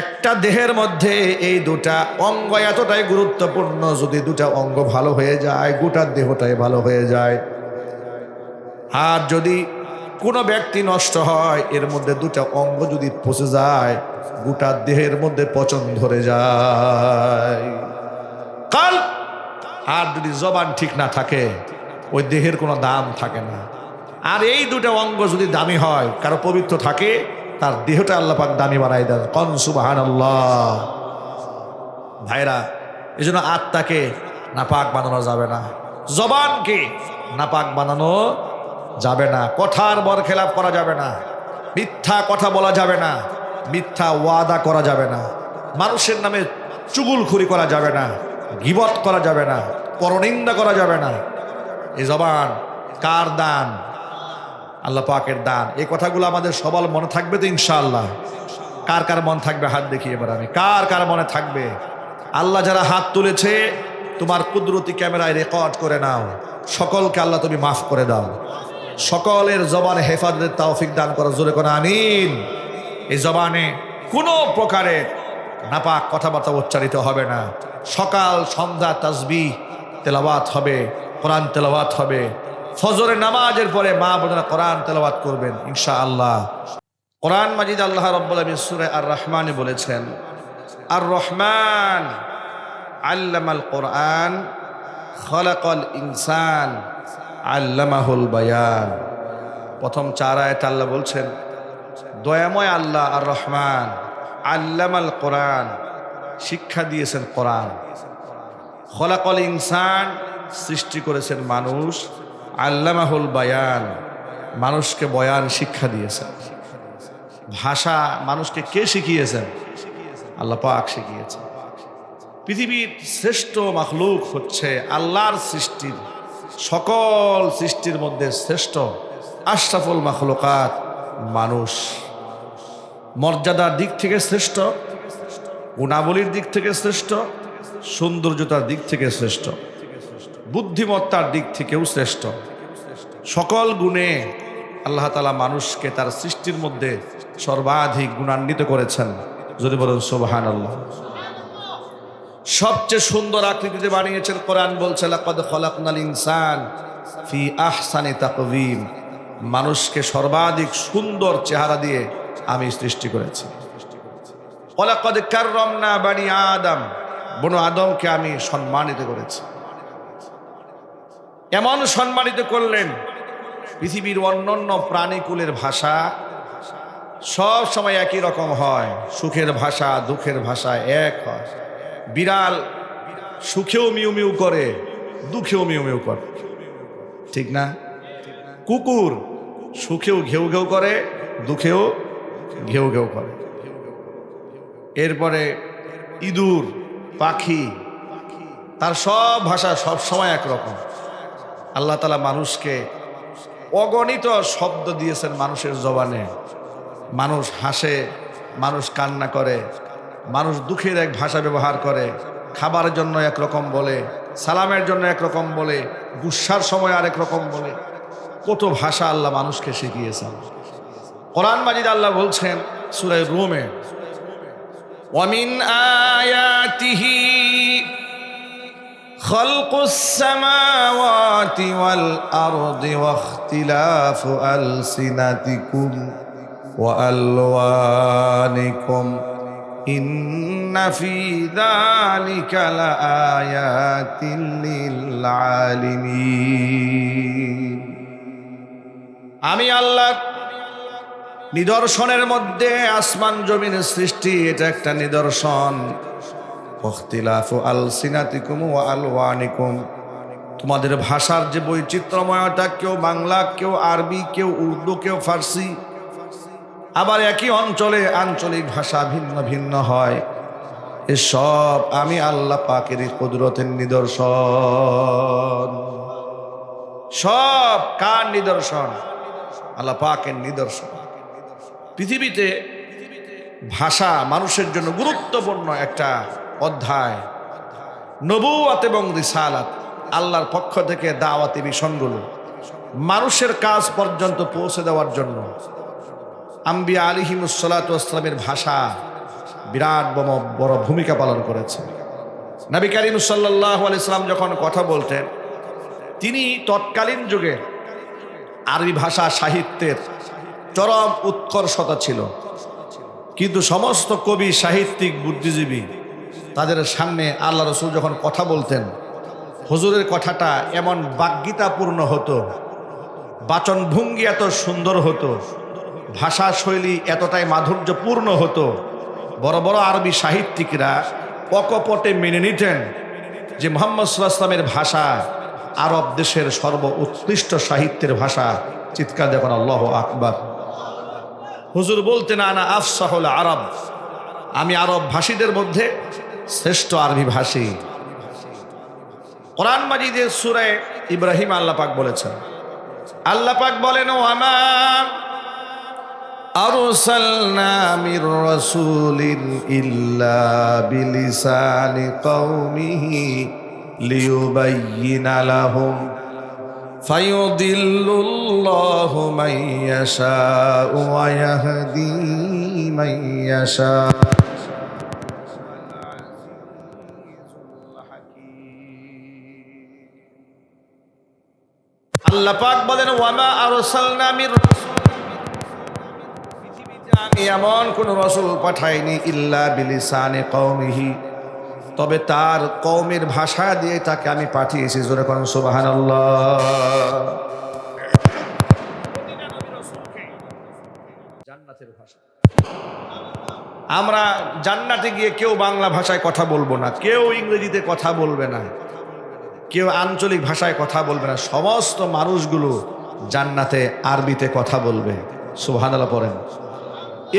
একটা দেহের মধ্যে এই দুটা অঙ্গ এতটাই গুরুত্বপূর্ণ, যদি দুটা অঙ্গ ভালো হয়ে যায় গোটা দেহটাই ভালো হয়ে যায়। আর যদি কোনো ব্যক্তি নষ্ট হয় এর মধ্যে দুটা অঙ্গ যদি পচে যায় গোটা দেহের মধ্যে পচন ধরে যায়। কাল আর যদি জবান ঠিক না থাকে ওই দেহের কোনো দাম থাকে না। আর এই দুটো অঙ্গ যদি দামি হয় কারো পবিত্র থাকে তার দেহটা আল্লাহ পাক দামি বানাই দেন। কন সুবহানাল্লাহ। ভাইরা এই জন্য আত্মাকে নাপাক বানানো যাবে না, জবানকে নাপাক বানানো যাবে না, কথার বরখেলাপ করা যাবে না, মিথ্যা কথা বলা যাবে না, মিথ্যা ওয়াদা করা যাবে না, মানুষের নামে চুগলখুরি করা যাবে না, গীবত করা যাবে না, পরনিন্দা করা যাবে না। এই জবান কার দান? আল্লাহ পাকের দান। এই কথাগুলো আমাদের সবার মনে থাকবে তো ইনশাআল্লাহ? কার কার মন থাকবে হাত দেখি এবার আমি, কার কার মনে থাকবে? আল্লাহ যারা হাত তুলেছে তোমার কুদরতি ক্যামেরায় রেকর্ড করে নাও, সকলকে আল্লাহ তুমি মাফ করে দাও, সকলের জবানে হেফাজতের তৌফিক দান করো, জোরে করে আমিন। এই জবানে কোনো প্রকারের নাপাক কথাবার্তা উচ্চারিত হবে না। সকাল সন্ধ্যা তাসবিহ তেলাওয়াত হবে, কোরআন তেলাওয়াত হবে। ফজরের নামাজের পরে মা বোনেরা কোরআন তেলাওয়াত করবেন ইনশাআল্লাহ। কোরআন মাজিদ আল্লাহ রাব্বুল আলামিন সূরা আর রহমানে বলেছেন, আর রহমান আল্লামাল কোরআন খলাকাল ইনসান আল্লামাহুল বায়ান। প্রথম 4 আয়াত আল্লাহ বলছেন দয়াময় আল্লাহ আর রহমান আল্লামাল কোরআন, শিক্ষা দিয়েছেন কোরআন। খলাকাল ইনসান, সৃষ্টি করেছেন মানুষ। আল্লামাহুল বায়ান, মানুষকে বয়ান শিক্ষা দিয়েছেন। ভাষা মানুষকে কে শিখিয়েছেন? আল্লাহ পাক শিখিয়েছেন। পৃথিবীর শ্রেষ্ঠ মাখলুক হচ্ছে আল্লাহর সৃষ্টির, সকল সৃষ্টির মধ্যে শ্রেষ্ঠ আশরাফুল মাখলুকাত মানুষ। মর্যাদার দিক থেকে শ্রেষ্ঠ, গুণাবলীর দিক থেকে শ্রেষ্ঠ, সৌন্দর্যতার দিক থেকে শ্রেষ্ঠ, বুদ্ধিমত্তার দিক থেকেও শ্রেষ্ঠ। সকল গুণে আল্লাহ তাআলা মানুষকে তার সৃষ্টির মধ্যে সর্বাধিক গুণান্বিত করেছেন। যদি বলেন সুবহানাল্লাহ। সবচেয়ে সুন্দর আকৃতিতে বানিয়েছেন। কোরআন বলছে লাকাদ খলাকনাল ইনসান ফি আহসানি তাকওয়িম, মানুষকে সর্বাধিক সুন্দর চেহারা দিয়ে আমি সৃষ্টি করেছি। ওয়ালাকাদ কাররামনা বানি আদম, বনু আদমকে আমি সম্মানিত করেছি। এমন সম্মানিত করলেন, পৃথিবীর অন্যান্য প্রাণীকুলের ভাষা সব সময় একই রকম হয়, সুখের ভাষা দুঃখের ভাষা এক হয়। বিড়াল সুখেও মিউ মিউ করে, দুঃখেও মিউ মিউ করে, ঠিক না? কুকুর সুখেও ঘেউ ঘেউ করে, দুঃখেও ঘেউ ঘেউ করে। এরপরে ইঁদুর, পাখি, তার সব ভাষা সব সময় একরকম। আল্লাহ তাআলা মানুষকে অগণিত শব্দ দিয়েছেন মানুষের জবানে। মানুষ হাসে, মানুষ কান্না করে, মানুষ দুঃখের এক ভাষা ব্যবহার করে, খাবারের জন্য একরকম বলে, সালামের জন্য একরকম বলে, গুসার সময় আরেক রকম বলে। কত ভাষা আল্লাহ মানুষকে শিখিয়েছেন। কোরআন মাজিদ আল্লাহ বলছেন সূরা রুমে, ওয়ামিন আয়াতিহি খালকুস সামাওয়াতি ওয়াল আরদি ওয়াখতিলাফু আলসিনাতিকুম ওয়া আলওয়ানিকুম ইন্না ফি যালিকা লাআয়াতিন লিল আলিমিন। আমি আল্লাহ নিদর্শনের মধ্যে আসমান জমিনের সৃষ্টি, এটা একটা নিদর্শন। ওয়াখতিলাফু আলসিনাতিকুম ওয়া আলওয়ানিকুম, তোমাদের ভাষার যে বৈচিত্র্যময়তা, কেউ বাংলা, কেউ আরবি, কেউ উর্দু, কেউ ফার্সি, আবার একই অঞ্চলে আঞ্চলিক ভাষা ভিন্ন ভিন্ন হয়। এসব আমি আল্লাহ পাকের কুদরতের নিদর্শন। সব কার নিদর্শন? আল্লাহ পাকের নিদর্শন। পৃথিবীতে ভাষা মানুষের জন্য গুরুত্বপূর্ণ একটা অধ্যায়। নবুয়ত এবং রিসালাত, আল্লাহর পক্ষ থেকে দাওয়াতি মিশনগুলো মানুষের কাজ পর্যন্ত পৌঁছে দেওয়ার জন্য আম্বিয়া আলাইহিমুস সালাতু ওয়াস সালামের ভাষা বিরাট বড় ভূমিকা পালন করেছে। নবী করিম সাল্লাল্লাহু আলাইহি সাল্লাম যখন কথা বলতেন, তিনি তৎকালীন যুগে আরবি ভাষা সাহিত্যের চরম উৎকর্ষতা ছিল, কিন্তু সমস্ত কবি, সাহিত্যিক, বুদ্ধিজীবী তাদের সামনে আল্লাহ রসুল যখন কথা বলতেন, হুজুরের কথাটা এমন বাগ্মিতাপূর্ণ হতো, বাচনভঙ্গি এত সুন্দর হতো, ভাষা শৈলী এতটাই মাধুর্যপূর্ণ হতো, বড় বড় আরবি সাহিত্যিকরা অকপটে মেনে নিতেন যে মুহাম্মদ সাল্লাল্লাহু আলাইহি ওয়াসাল্লামের ভাষা আরব দেশের সর্ব উৎকৃষ্ট সাহিত্যের ভাষা। চিৎকার দেখুন আল্লাহু আকবার। হুজুর বলতেন আনা আফসাহুল আরব, আমি আরব ভাষীদের মধ্যে শ্রেষ্ঠ আরবি ভাষী। কোরআন মাজিদের সূরা ইব্রাহিম আল্লাহ পাক বলেছেন, আল্লাহ পাক বলেন ওয়ামা আরসালনা মির রাসূলিন ইল্লা বিলিসানি কওমিহি লিয়ুবাইয়িনা লাহুম ফায়ুদিল্লুল্লাহু মান ইয়াশাউ ওয়া ইয়াহদি মান ইয়াশা। আল্লাহ পাক বলেন ওয়ামা আরসালনা মির পৃথিবীতে আমি এমন কোন রাসূল পাঠাইনি ইল্লা বিলিসানি কওমিহি, তবে তার কওমের ভাষা দিয়ে তাকে আমি পাঠিয়েছি। জোরে কোন সুবহানাল্লাহ। জান্নাতের ভাষা। আমরা জান্নাতে গিয়ে কেউ বাংলা ভাষায় কথা বলবো না, কেউ ইংরেজিতে কথা বলবে না, কেউ আঞ্চলিক ভাষায় কথা বলবে না, সমস্ত মানুষগুলো জান্নাতে আরবিতে কথা বলবে। সুবহানাল্লাহ পড়েন।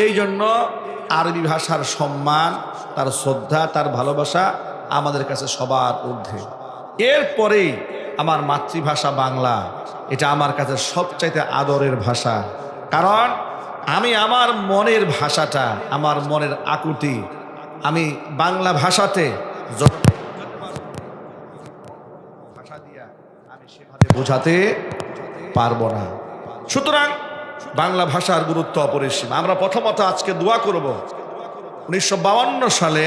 এই জন্য আরবি ভাষার সম্মান, তার শ্রদ্ধা, তার ভালোবাসা আমাদের কাছে সবার ঊর্ধ্বে। এরপরেই আমার মাতৃভাষা বাংলা, এটা আমার কাছে সবচাইতে আদরের ভাষা। কারণ আমি আমার মনের ভাষাটা, আমার মনের আকুতি আমি বাংলা ভাষাতে বোঝাতে পারবো না। সুতরাং বাংলা ভাষার গুরুত্ব অপরিসীম। আমরা প্রথমত আজকে দোয়া করব 1952 সালে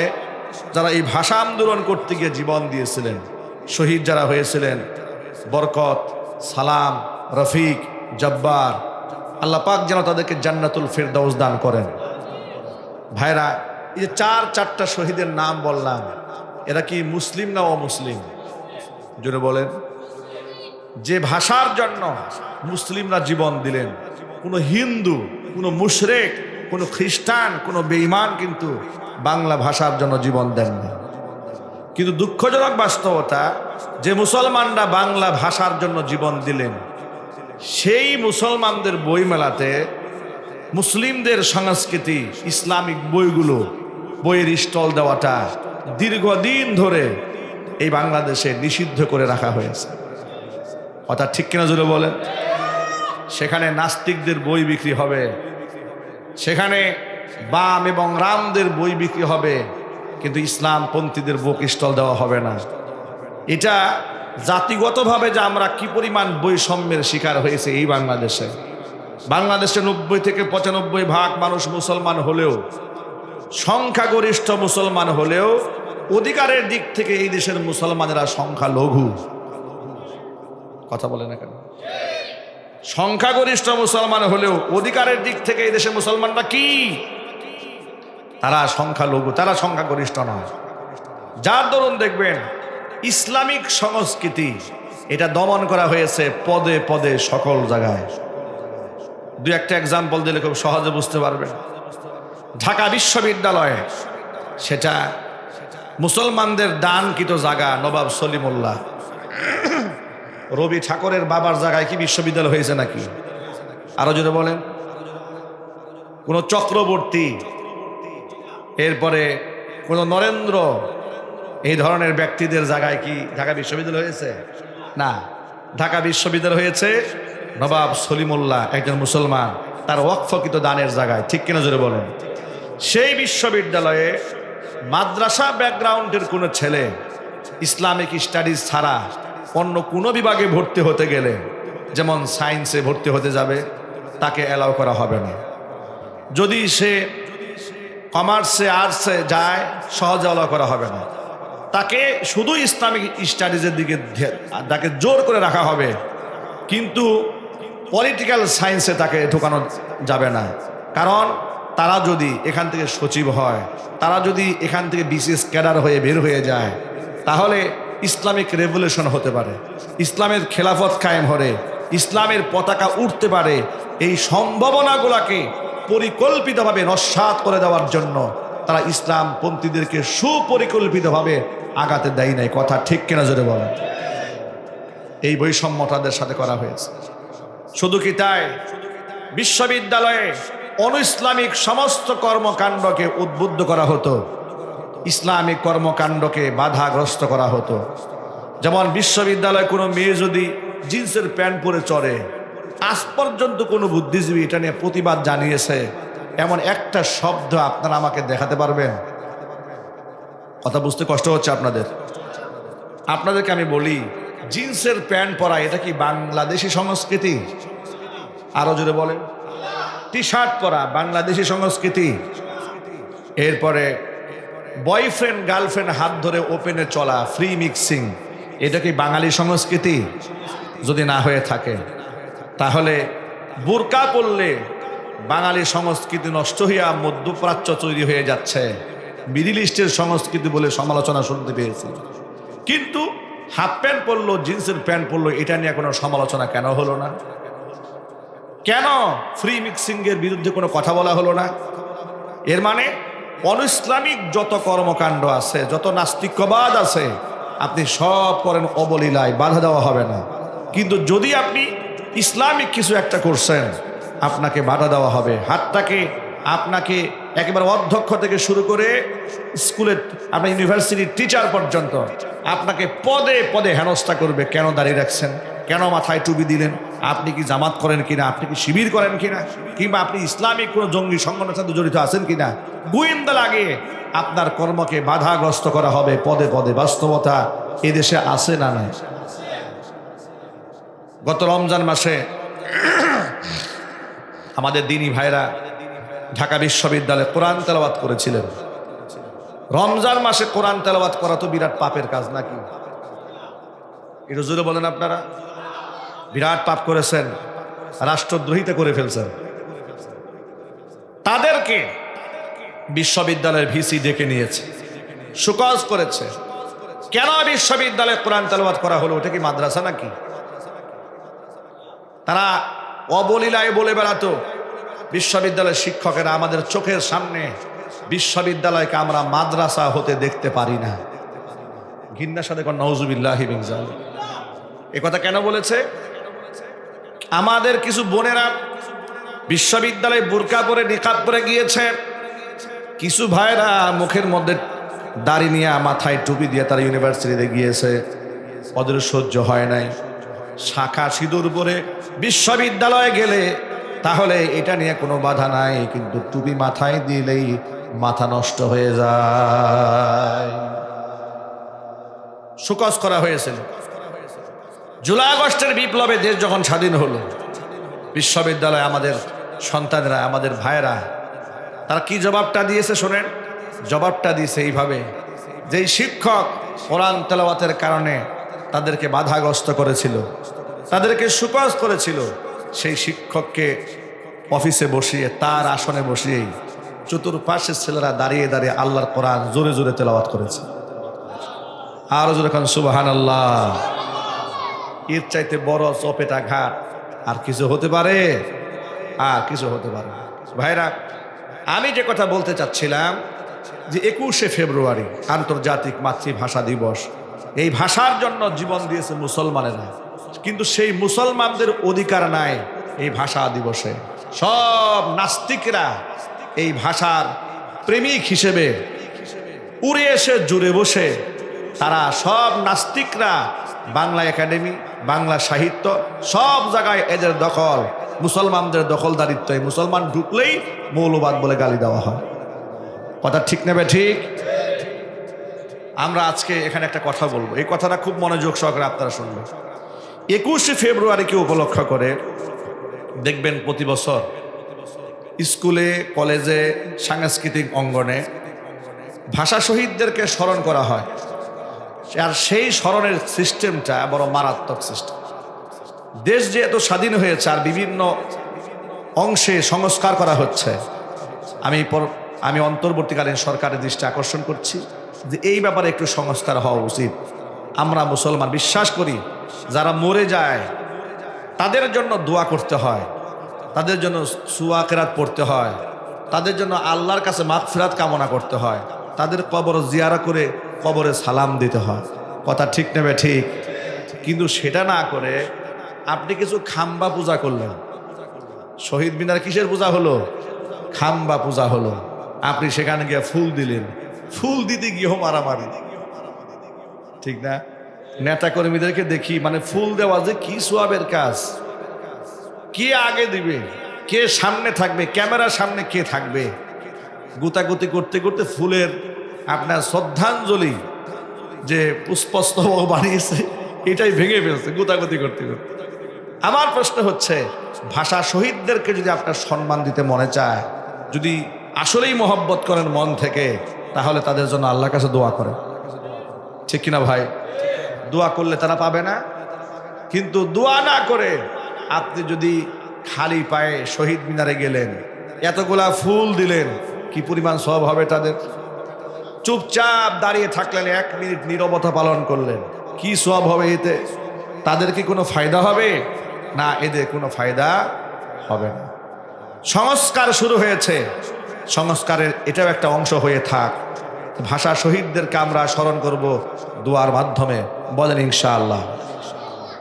যারা এই ভাষা আন্দোলন করতে গিয়ে জীবন দিয়েছিলেন, শহীদ যারা হয়েছিলেন, বরকত, সালাম, রফিক, জব্বার, আল্লাহ পাক যেন তাদেরকে জান্নাতুল ফেরদাউস দান করেন। ভাইরা, এই যে চারটা শহীদের নাম বললাম, এরা কি মুসলিম না অমুসলিম? জোরে বলেন। যে ভাষার জন্য মুসলিমরা জীবন দিলেন, কোনো হিন্দু, কোনো মুশরিক, কোনো খ্রিস্টান, কোনো বেঈমান কিন্তু বাংলা ভাষার জন্য জীবন দেন না। কিন্তু দুঃখজনক বাস্তবতা, যে মুসলমানরা বাংলা ভাষার জন্য জীবন দিলেন, সেই মুসলমানদের বইমেলাতে মুসলিমদের সংস্কৃতি, ইসলামিক বইগুলো, বইয়ের স্টল দেওয়াটা দীর্ঘদিন ধরে এই বাংলাদেশে নিষিদ্ধ করে রাখা হয়েছে। অর্থাৎ ঠিক কিনা জোরে বলেন। সেখানে নাস্তিকদের বই বিক্রি হবে, সেখানে বাম এবং রামদের বই বিক্রি হবে, কিন্তু ইসলামপন্থীদের বুক স্টল দেওয়া হবে না। এটা জাতিগতভাবে যে আমরা কি পরিমাণ বৈষম্যের শিকার হয়েছে এই বাংলাদেশে। বাংলাদেশে 90 থেকে 95% মানুষ মুসলমান হলেও, সংখ্যাগরিষ্ঠ মুসলমান হলেও অধিকারের দিক থেকে এই দেশের মুসলমানেরা সংখ্যালঘু। কথা বলে না কেন? সংখ্যাগরিষ্ঠ মুসলমান হলেও অধিকারের দিক থেকে এই দেশের মুসলমানরা কি? তারা সংখ্যালঘু, তারা সংখ্যাগরিষ্ঠ নয়। যার দরুন দেখবেন ইসলামিক সংস্কৃতি এটা দমন করা হয়েছে পদে পদে সকল জায়গায়। দুই একটা এক্সাম্পল দিলে খুব সহজে বুঝতে পারবেন। ঢাকা বিশ্ববিদ্যালয়ে, সেটা মুসলমানদের দানকৃত জায়গা, নবাব সলিমুল্লাহ, রবি ঠাকুরের বাবার জায়গায় কি বিশ্ববিদ্যালয় হয়েছে নাকি? আরো যদি বলেন, কোন চক্রবর্তী, এরপরে কোন নরেন্দ্র, এই ধরনের ব্যক্তিদের জায়গায় কি ঢাকা বিশ্ববিদ্যালয় হয়েছে? না, ঢাকা বিশ্ববিদ্যালয় হয়েছে নবাব সলিমুল্লাহ, একজন মুসলমান, তার ওয়াকফকৃত দানের জায়গায়। ঠিক কিনা জোরে বলেন। সেই বিশ্ববিদ্যালয়ে মাদ্রাসা ব্যাকগ্রাউন্ডের কোনো ছেলে ইসলামিক স্টাডিজ ছাড়া অন্য কোনো বিভাগে ভর্তি হতে গেলে, যেমন সায়েন্সে ভর্তি হতে যাবে, তাকে অ্যালাউ করা হবে না। যদি সে কমার্সে, আর্টসে যায়, সহজে অ্যালাউ করা হবে না। তাকে শুধু ইসলামিক স্টাডিজের দিকে তাকে জোর করে রাখা হবে। কিন্তু পলিটিক্যাল সায়েন্সে তাকে ঢোকানো যাবে না। কারণ তারা যদি এখান থেকে সচিব হয়, তারা যদি এখান থেকে বিসিএস ক্যাডার হয়ে বের হয়ে যায়, তাহলে ইসলামিক রেভলিউশন হতে পারে, ইসলামের খেলাফত কায়েম হবে, ইসলামের পতাকা উঠতে পারে। এই সম্ভাবনাগুলোকে পরিকল্পিতভাবে নস্যাৎ করে দেওয়ার জন্য তারা ইসলামপন্থীদেরকে সুপরিকল্পিতভাবে আগাতে দেয় নাই। কথা ঠিক কিনা জোরে বলেন? এই বৈষম্য তাদের সাথে করা হয়েছে। শুধু কি তাই, বিশ্ববিদ্যালয়ে অনইসলামিক সমস্ত কর্মকাণ্ডকে উদ্বুদ্ধ করা হতো, ইসলামিক কর্মকাণ্ডকে বাধাগ্রস্ত করা হতো। যেমন বিশ্ববিদ্যালয়ে কোনো মেয়ে যদি জিন্সের প্যান্ট পরে চড়ে, আজ পর্যন্ত কোনো বুদ্ধিজীবী এটা নিয়ে প্রতিবাদ জানিয়েছে এমন একটা শব্দ আপনারা আমাকে দেখাতে পারবেন? কথা বুঝতে কষ্ট হচ্ছে আপনাদের? আপনাদেরকে আমি বলি, জিন্সের প্যান্ট পরা এটা কি বাংলাদেশি সংস্কৃতি? আরো জোরে বলেন। টি শার্ট পরা বাংলাদেশি সংস্কৃতি? এরপরে বয়ফ্রেন্ড গার্লফ্রেন্ড হাত ধরে ওপেনে চলা, ফ্রি মিক্সিং, এটা কি বাঙালি সংস্কৃতি? যদি না হয়ে থাকে তাহলে বোরকা পরলে বাঙালি সংস্কৃতি নষ্ট হইয়া মধ্যপ্রাচ্য তৈরি হয়ে যাচ্ছে, মিডিল ইস্টের সংস্কৃতি বলে সমালোচনা শুনতে পেয়েছি। কিন্তু হাফ প্যান্ট পরলো, জিন্সের প্যান্ট পরলো, এটা নিয়ে কোনো সমালোচনা কেন হলো না? কেন ফ্রি মিক্সিং এর বিরুদ্ধে কোনো কথা বলা হলো না? এর মানে অনইসলামিক যত কর্মকাণ্ড আছে, যত নাস্তিক্যবাদ আছে, আপনি সব করেন অবলীলায়, বাধা দেওয়া হবে না। কিন্তু যদি আপনি ইসলামিক কিছু একটা করছেন, আপনাকে বাধা দেওয়া হবে। হাতটাকে আপনাকে একেবারে অধ্যক্ষ থেকে শুরু করে স্কুলের আপনার ইউনিভার্সিটির টিচার পর্যন্ত আপনাকে পদে পদে হেনস্থা করবে। কেন দাঁড়িয়ে রাখছেন, কেন মাথায় টুপি দিলেন, আপনি কি জামাত করেন কিনা, আপনি কি শিবির করেন কিনা, কিংবা আপনি ইসলামিক কোনো জঙ্গি সংগঠনের সাথে জড়িত আছেন কিনা, গোয়েন্দা লাগিয়ে আপনার কর্মকে বাধাগ্রস্ত করা হবে পদে পদে। বাস্তবতা এদেশে আছে না নাই? গত রমজান মাসে আমাদের দিনী ভাইরা ঢাকা বিশ্ববিদ্যালয়ে কোরআন তেলাওয়াত করেছিলেন। রমজান মাসে কোরআন তেলাওয়াত করা তো বিরাট পাপের কাজ নাকি? এটা জোরে বলেন আপনারা। বিরাট পাপ করেছেন, রাষ্ট্রদ্রোহিতা করে ফেলছেন। তাদেরকে বিশ্ববিদ্যালয়ের ভিসি ডেকে নিয়েছে, সুকজ করেছে। কেন বিশ্ববিদ্যালয়ে কোরআন তেলাওয়াত করা হলো? ওটা কি মাদ্রাসা নাকি? তারা অবলীলায় বলে বেড়াতো বিশ্ববিদ্যালয়ের শিক্ষকেরা আমাদের চোখের সামনে বিশ্ববিদ্যালয়কে আমরা মাদ্রাসা হতে দেখতে পারি না। ঘৃণার সাথে কোন নাউজুবিল্লাহি মিন যালিক। এই কথা কেন বলেছে? আমাদের কিছু বোনেরা বিশ্ববিদ্যালয়ে বোরকা পরে নিকাব পরে গিয়েছে, কিছু ভাইরা মুখের মধ্যে দাড়ি নিয়ে মাথায় টুপি দিয়ে তারা ইউনিভার্সিটিতে গিয়েছে। ওদের সহ্য হয় নাই। শাখা সিঁদুর পরে বিশ্ববিদ্যালয়ে গেলে তাহলে এটা নিয়ে কোনো বাধা নাই, কিন্তু টুপি মাথায় দিলেই মাথা নষ্ট হয়ে যায়। সুকজ করা হয়েছিল। জুলাই আগস্টের বিপ্লবে দেশ যখন স্বাধীন হলো, বিশ্ববিদ্যালয়ে আমাদের সন্তানরা, আমাদের ভাইয়েরা, তারা কি জবাবটা দিয়েছে শোনেন। জবাবটা দিয়েছে এইভাবে, যেই শিক্ষক কোরআন তেলাওয়াতের কারণে তাদেরকে বাধাগ্রস্ত করেছিল, তাদেরকে সুকজ করেছিল, সেই শিক্ষককে অফিসে বসিয়ে, তার আসনে বসিয়েই চতুর্পাশের ছেলেরা দাঁড়িয়ে দাঁড়িয়ে আল্লাহর কোরআন জোরে জোরে তেলাওয়াত করেছে। আরো জোরে কান সুবহানাল্লাহ। এর চাইতে বড় চপেটা ঘাট আর কিছু হতে পারে? আর কিছু হতে পারে? ভাইরা, আমি যে কথা বলতে চাচ্ছিলাম যে 21শে ফেব্রুয়ারি আন্তর্জাতিক মাতৃভাষা দিবস। এই ভাষার জন্য জীবন দিয়েছে মুসলমানেরা, কিন্তু সেই মুসলমানদের অধিকার নাই এই ভাষা দিবসে। সব নাস্তিকরা এই ভাষার প্রেমিক হিসেবে উড়ে এসে জুড়ে বসে, তারা সব নাস্তিকরা বাংলা একাডেমি, বাংলা সাহিত্য, সব জায়গায় এদের দখল, মুসলমানদের দখলদারিত্ব। মুসলমান ঢুকলেই মৌলবাদ বলে গালি দেওয়া হয়। কথা ঠিক নেবে? ঠিক। আমরা আজকে এখানে একটা কথা বলবো, এই কথাটা খুব মনোযোগ সহকারে আপনারা শুনবেন। 21শে ফেব্রুয়ারিকে উপলক্ষ করে দেখবেন প্রতি বছর স্কুলে, কলেজে, সাংস্কৃতিক অঙ্গনে ভাষা শহীদদেরকে স্মরণ করা হয়। আর সেই স্মরণের সিস্টেমটা বড় মারাত্মক সিস্টেম। দেশ যে এত স্বাধীন হয়েছে আর বিভিন্ন অংশে সংস্কার করা হচ্ছে, আমি অন্তর্বর্তীকালীন সরকারের দৃষ্টি আকর্ষণ করছি যে এই ব্যাপারে একটু সংস্কার হওয়া উচিত। আমরা মুসলমান বিশ্বাস করি যারা মরে যায় তাদের জন্য দোয়া করতে হয়, তাদের জন্য সুয়া কেরাত পড়তে হয়, তাদের জন্য আল্লাহর কাছে মাগফিরাত কামনা করতে হয়, তাদের কবর জিয়ারা করে কবরে সালাম দিতে হয়। কথা ঠিক নেবে ঠিক? কিন্তু সেটা না করে আপনি কিছু খাম্বা পূজা করলেন। শহীদ মিনার কিসের পূজা হলো? খাম্বা পূজা হলো। আপনি সেখানে গিয়ে ফুল দিলেন, ফুল দিতে গিয়েও মারামারি, ঠিক না? নেতা কর্মীদেরকে দেখি মানে ফুল দেওয়া যে কি সোয়াবের কাজ, কে আগে দিবে, কে সামনে থাকবে, ক্যামেরার সামনে কে থাকবে, গুতাগুতি করতে করতে ফুলের আপনার শ্রদ্ধাঞ্জলি যে পুষ্পস্তবক বানিয়েছে এটাই ভেঙে ফেলছে গুতাগুতি করতে করতে। আমার প্রশ্ন হচ্ছে, ভাষা শহীদদেরকে যদি আপনার সম্মান দিতে মনে চায়, যদি আসলেই মহব্বত করেন মন থেকে, তাহলে তাদের জন্য আল্লাহর কাছে দোয়া করেন, ঠিক কিনা ভাই? দোয়া করলে তারা পাবে না। কিন্তু দোয়া না করে আপনি যদি খালি পায়ে শহীদ মিনারে গেলেন, এতগুলা ফুল দিলেন, কি পরিমাণ সওয়াব হবে তাদের? চুপচাপ দাঁড়িয়ে থাকলেন, 1 মিনিট নীরবতা পালন করলেন, কি সওয়াব হবে এতে? তাদের কি কোনো ফায়দা হবে? না, এদের কোনো ফায়দা হবে না। সংস্কার শুরু হয়েছে, সংস্কারের এটাও একটা অংশ হয়ে থাক। ভাষা শহীদদেরকে আমরা স্মরণ করব দোয়ার মাধ্যমে, বলেন ইনশাআল্লাহ।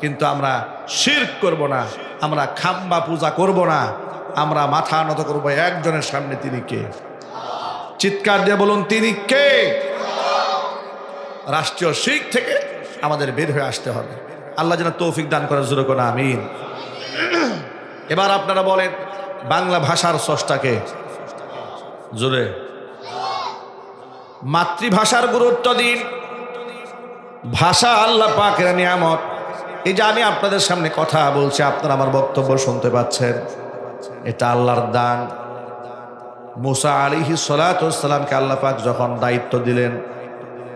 কিন্তু আমরা শিরক করব না, আমরা খাম্বা পূজা করব না, আমরা মাথা নত করব একজনের সামনে, তিনি কে? চিৎকার দিয়ে বলুন, তিনি কে? রাষ্ট্রীয় শিরক থেকে আমাদের বের হয়ে আসতে হবে। আল্লাহ যেন তৌফিক দান করার জোরে কোন আমিন। এবার আপনারা বলেন, বাংলা ভাষার স্রষ্টাকে? জোরে। মাতৃভাষার গুরুত্ব দিন। ভাষা আল্লাহ পাকের নিয়ামত। এই যে আমি আপনাদের সামনে কথা বলছি, আপনারা আমার বক্তব্য শুনতে পাচ্ছেন, এটা আল্লাহর দান। মুসা আলাইহিস সালাতু ওয়াস সালামকে আল্লাহ পাক যখন দায়িত্ব দিলেন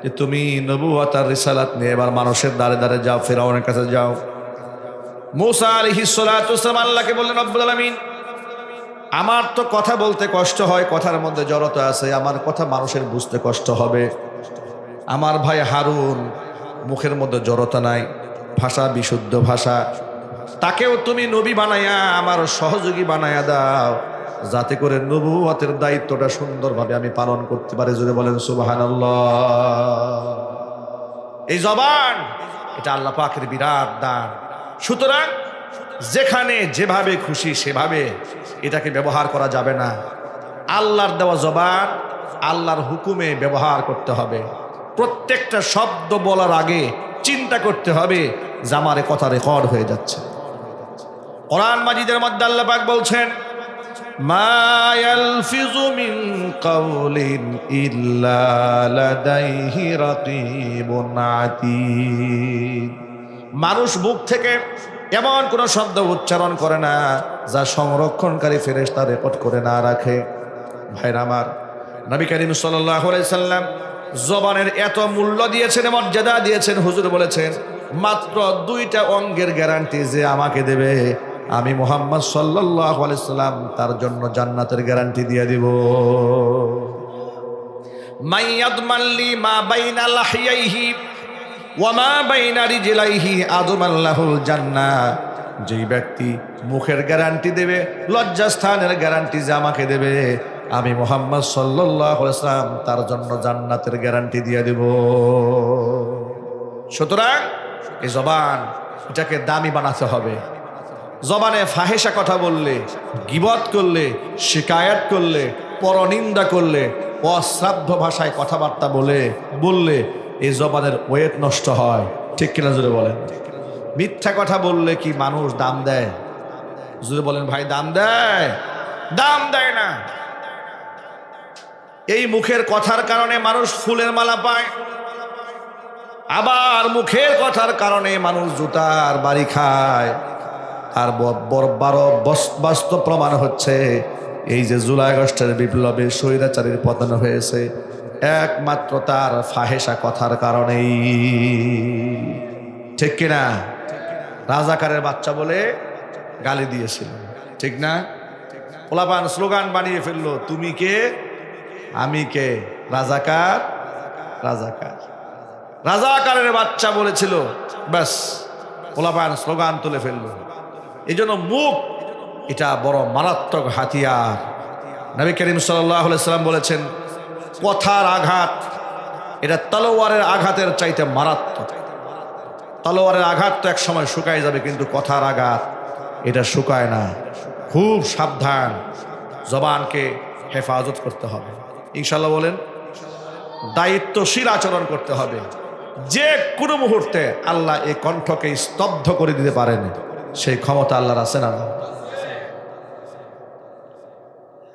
যে তুমি নবুয়ত আর রিসালাত নিয়ে এবার মানুষের দ্বারে দ্বারে যাও, ফিরআউনের কাছে যাও, মুসা আলাইহিস সালাতু ওয়াস সালাম আল্লাহকে বললেন, রব্বুল আলামিন, আমার তো কথা বলতে কষ্ট হয়, কথার মধ্যে জড়তা আছে, আমার কথা মানুষের বুঝতে কষ্ট হবে। আমার ভাই হারুন মুখের মধ্যে জড়তা নাই, ভাষা বিশুদ্ধ ভাষা, তাকেও তুমি নবী বানায়া আমার সহযোগী বানায়া দাও, যাতে করে নবুয়তের দায়িত্বটা সুন্দরভাবে আমি পালন করতে পারি। যদি বলেন সুবহানাল্লাহ। এই জবান, এটা আল্লাহ পাকের বিরাট দান। সুতরাং যেখানে যেভাবে খুশি সেভাবে এটাকে ব্যবহার করা যাবে না। আল্লাহর দেওয়া জবান আল্লাহর হুকুমে ব্যবহার করতে হবে। প্রত্যেকটা শব্দ বলার আগে চিন্তা করতে হবে যে আমার কথা রেকর্ড হয়ে যাচ্ছে। কোরআন মাজিদের মধ্যে আল্লাহ পাক বলছেন, মা ইয়ালফিযু মিন কাওলিন ইল্লা লাদাইহি রাকীবুন আতীদ। মানুষ মুখ থেকে এমন কোন শব্দ উচ্চারণ করে না যা সংরক্ষণকারী ফেরেশতা রেকর্ড করে না রাখে। ভাইরা আমার, নবী করিম সাল্লাল্লাহু আলাইহি সাল্লাম জবানের এত মূল্য দিয়েছেন, মর্যাদা দিয়েছেন। হুজুর বলেছেন, মাত্র 2টা অঙ্গের গ্যারান্টি যে আমাকে দেবে, আমি মুহাম্মদ সাল্লাল্লাহু আলাইহি সাল্লাম তার জন্য জান্নাতের গ্যারান্টি দিয়ে দিব। মাইয়াদমাল্লি মা বাইনা লাহিয়াইহি ওয়া মা বাইনা রিজলাইহি আযমাল্লাহুল জান্নাহ। যেই ব্যক্তি মুখের গ্যারান্টি দেবে, লজ্জাস্থানের গ্যারান্টি যে আমাকে দেবে, আমি মুহাম্মদ সাল্লাল্লাহু আলাইহি ওয়াসাল্লাম তার জন্য জান্নাতের গ্যারান্টি দিয়ে দেব। সুতরাং এই জবান, এটাকে দামি বানাতে হবে। জবানে ফাহেসা কথা বললে, গীবত করলে, শিকায়াত করলে, পরনিন্দা করলে, অশ্রাব্য ভাষায় কথাবার্তা বললে এই জবানের ওয়েট নষ্ট হয়। ঠিক কিনা জোরে বলেন? মিথ্যা কথা বললে কি মানুষ দাম দেয়? জোরে বলেন ভাই, দাম দেয়? দাম দেয় না। এই মুখের কথার কারণে মানুষ ফুলের মালা পায়, আবার মুখের কথার কারণে মানুষ জুতার বাড়ি খায়। আর বাস্তব প্রমাণ হচ্ছে, এই যে জুলাই আগস্টের বিপ্লবে স্বৈরাচারীর পতন হয়েছে একমাত্র তার ফাহেসা কথার কারণেই। ঠিক কিনা? রাজাকারের বাচ্চা বলে গালি দিয়েছিল, ঠিক না? পোলাপান স্লোগান বানিয়ে ফেললো, তুমি কে আমি কে, রাজাকার রাজাকার। রাজাকারের বাচ্চা বলেছিল, ব্যাস পোলাপান স্লোগান তুলে ফেললো। এই জন্য মুখ এটা বড় মারাত্মক হাতিয়ার। নবী করিম সাল্লাল্লাহু আলাইহি সাল্লাম বলেছেন, কথার আঘাত এটা তলোয়ারের আঘাতের চাইতে মারাত্মক। তলোয়ারের আঘাত তো এক সময় শুকায় যাবে, কিন্তু কথার আঘাত এটা শুকায় না। খুব সাবধান, জবানকে হেফাজত করতে হবে ইনশাল্লাহ। বলেন, দায়িত্বশীল আচরণ করতে হবে। যে কোনো মুহূর্তে আল্লাহ এই কণ্ঠকে স্তব্ধ করে দিতে পারেন, সেই ক্ষমতা আল্লাহর আছে না?